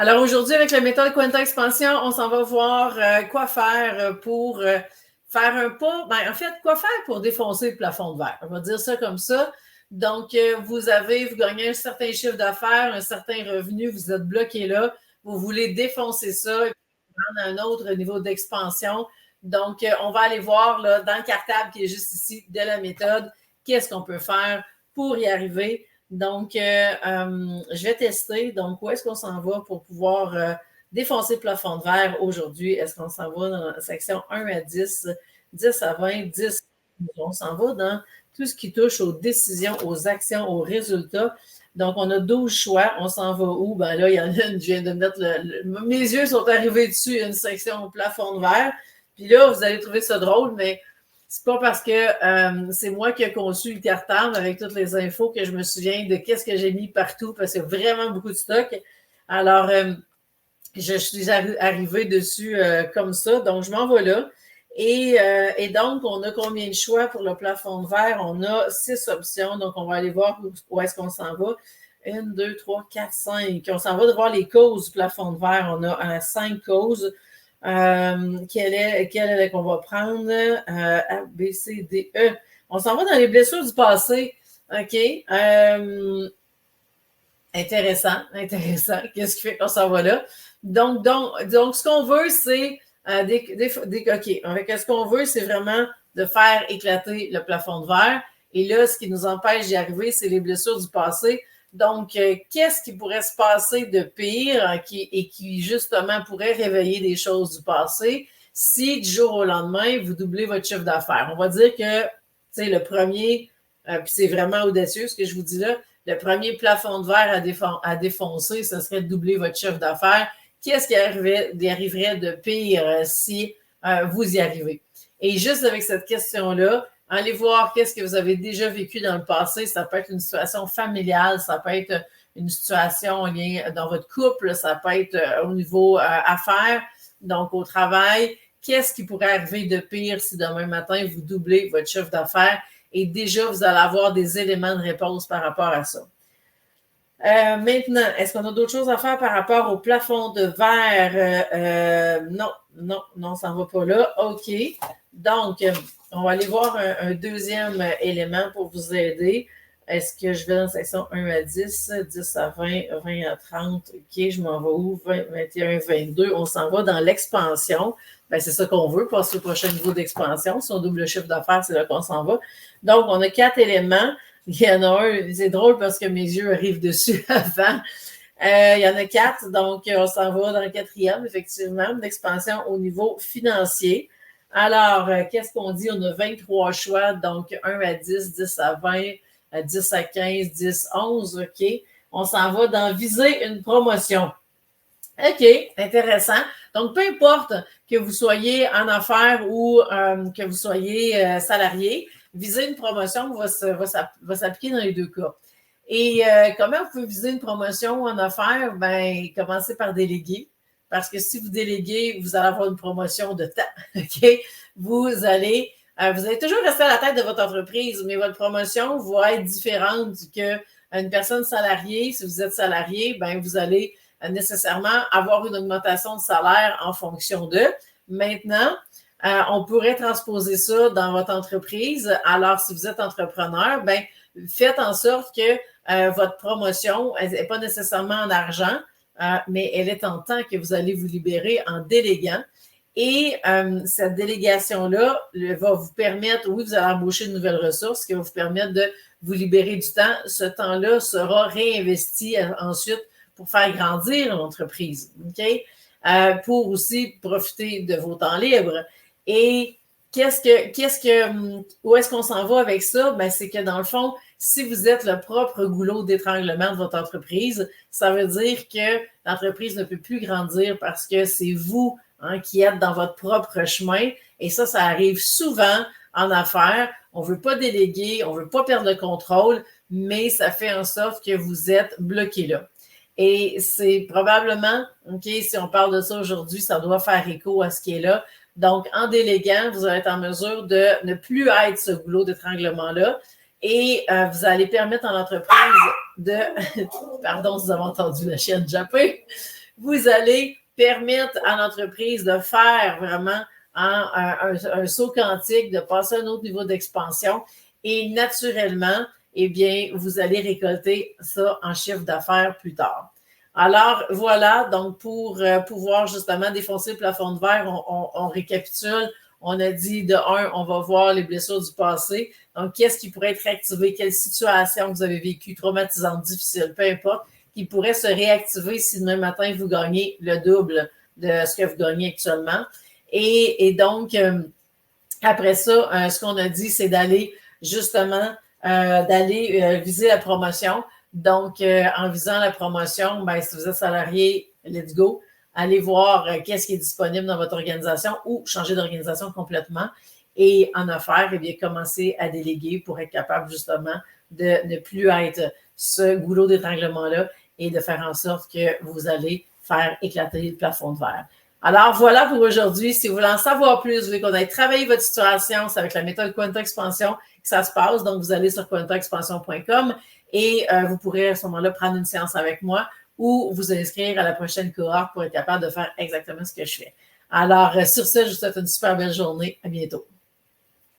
Alors aujourd'hui, avec la méthode Quanta Expansion, on s'en va voir quoi faire pour faire un pas. En fait, quoi faire pour défoncer le plafond de verre? On va dire ça comme ça. Donc, vous gagnez un certain chiffre d'affaires, un certain revenu, vous êtes bloqué là, vous voulez défoncer ça et prendre un autre niveau d'expansion. Donc, on va aller voir là, dans le cartable qui est juste ici de la méthode, qu'est-ce qu'on peut faire pour y arriver. Donc, je vais tester. Donc, où est-ce qu'on s'en va pour pouvoir défoncer le plafond de verre aujourd'hui? Est-ce qu'on s'en va dans la section 1 à 10, 10 à 20, 10? On s'en va dans tout ce qui touche aux décisions, aux actions, aux résultats. Donc, on a 12 choix. On s'en va où? Ben là, il y en a une, je viens de mettre mes yeux sont arrivés dessus, une section au plafond de verre. Puis là, vous allez trouver ça drôle, mais c'est pas parce que c'est moi qui ai conçu le cartable avec toutes les infos que je me souviens de qu'est-ce que j'ai mis partout parce qu'il y a vraiment beaucoup de stock. Alors, je suis arrivée dessus comme ça. Donc, je m'en vais là. Et donc, on a combien de choix pour le plafond de verre? On a 6 options. Donc, on va aller voir où est-ce qu'on s'en va. 1, 2, 3, 4, 5. On s'en va de voir les causes du plafond de verre. On a 5 causes. Quelle est qu'on va prendre? A, B, C, D, E. On s'en va dans les blessures du passé. OK. Intéressant. Qu'est-ce qui fait qu'on s'en va là? Donc ce qu'on veut, c'est OK. Ce qu'on veut, c'est vraiment de faire éclater le plafond de verre. Et là, ce qui nous empêche d'y arriver, c'est les blessures du passé. Donc, qu'est-ce qui pourrait se passer de pire et qui, justement, pourrait réveiller des choses du passé si, du jour au lendemain, vous doublez votre chiffre d'affaires? On va dire que, le premier, puis c'est vraiment audacieux ce que je vous dis là, le premier plafond de verre à défoncer, ce serait de doubler votre chiffre d'affaires. Qu'est-ce qui arriverait de pire si vous y arrivez? Et juste avec cette question-là, allez voir qu'est-ce que vous avez déjà vécu dans le passé. Ça peut être une situation familiale, ça peut être une situation dans votre couple, ça peut être au niveau affaires, donc au travail. Qu'est-ce qui pourrait arriver de pire si demain matin, vous doublez votre chiffre d'affaires? Et déjà, vous allez avoir des éléments de réponse par rapport à ça. Maintenant, est-ce qu'on a d'autres choses à faire par rapport au plafond de verre? Non, ça ne va pas là. OK. Donc, on va aller voir un deuxième élément pour vous aider. Est-ce que je vais dans la section 1 à 10, 10 à 20, 20 à 30? OK, je m'en vais où? 20, 21, 22. On s'en va dans l'expansion. Ben, c'est ça qu'on veut, passer au prochain niveau d'expansion. Si on double le chiffre d'affaires, c'est là qu'on s'en va. Donc, on a 4 éléments. Il y en a un, c'est drôle parce que mes yeux arrivent dessus avant. Il y en a 4, donc on s'en va dans le 4e, effectivement, l'expansion au niveau financier. Alors, qu'est-ce qu'on dit? On a 23 choix, donc 1 à 10, 10 à 20, 10 à 15, 10, 11, OK. On s'en va dans viser une promotion. OK, intéressant. Donc, peu importe que vous soyez en affaires ou que vous soyez salarié, viser une promotion va s'appliquer dans les deux cas. Et comment vous pouvez viser une promotion en affaires? Ben, commencez par déléguer. Parce que si vous déléguez, vous allez avoir une promotion de temps. OK? Vous allez toujours rester à la tête de votre entreprise, mais votre promotion va être différente qu'une personne salariée. Si vous êtes salarié, ben, vous allez nécessairement avoir une augmentation de salaire en fonction d'eux. Maintenant, on pourrait transposer ça dans votre entreprise. Alors, si vous êtes entrepreneur, ben, faites en sorte que votre promotion n'est pas nécessairement en argent, mais elle est en temps que vous allez vous libérer en déléguant. Et cette délégation-là va vous permettre, oui, vous allez embaucher de nouvelles ressources qui va vous permettre de vous libérer du temps. Ce temps-là sera réinvesti ensuite pour faire grandir l'entreprise, OK? Pour aussi profiter de vos temps libres. Et où est-ce qu'on s'en va avec ça? Ben, c'est que dans le fond, si vous êtes le propre goulot d'étranglement de votre entreprise, ça veut dire que l'entreprise ne peut plus grandir parce que c'est vous qui êtes dans votre propre chemin. Et ça arrive souvent en affaires. On ne veut pas déléguer, on ne veut pas perdre le contrôle, mais ça fait en sorte que vous êtes bloqué là. Et c'est probablement, OK, si on parle de ça aujourd'hui, ça doit faire écho à ce qui est là. Donc, en déléguant, vous allez être en mesure de ne plus être ce goulot d'étranglement-là et vous allez permettre à l'entreprise de... Pardon si vous avez entendu la chienne japper. vous allez permettre à l'entreprise de faire vraiment un saut quantique, de passer à un autre niveau d'expansion et naturellement, eh bien, vous allez récolter ça en chiffre d'affaires plus tard. Alors, voilà, donc pour pouvoir justement défoncer le plafond de verre, on récapitule. On a dit, de un, on va voir les blessures du passé. Donc, qu'est-ce qui pourrait être réactivé? Quelle situation vous avez vécue, traumatisante, difficile, peu importe, qui pourrait se réactiver si demain matin, vous gagnez le double de ce que vous gagnez actuellement. Et donc, après ça, ce qu'on a dit, c'est d'aller justement viser la promotion. Donc, en visant la promotion, ben, si vous êtes salarié, let's go. Allez voir qu'est-ce qui est disponible dans votre organisation ou changer d'organisation complètement. Et en affaires, eh bien, commencer à déléguer pour être capable justement de ne plus être ce goulot d'étranglement-là et de faire en sorte que vous allez faire éclater le plafond de verre. Alors, voilà pour aujourd'hui. Si vous voulez en savoir plus, vous voulez qu'on aille travailler votre situation, c'est avec la méthode Quanta Expansion que ça se passe. Donc, vous allez sur quantaexpansion.com et vous pourrez à ce moment-là prendre une séance avec moi ou vous inscrire à la prochaine cohorte pour être capable de faire exactement ce que je fais. Alors, sur ce, je vous souhaite une super belle journée. À bientôt.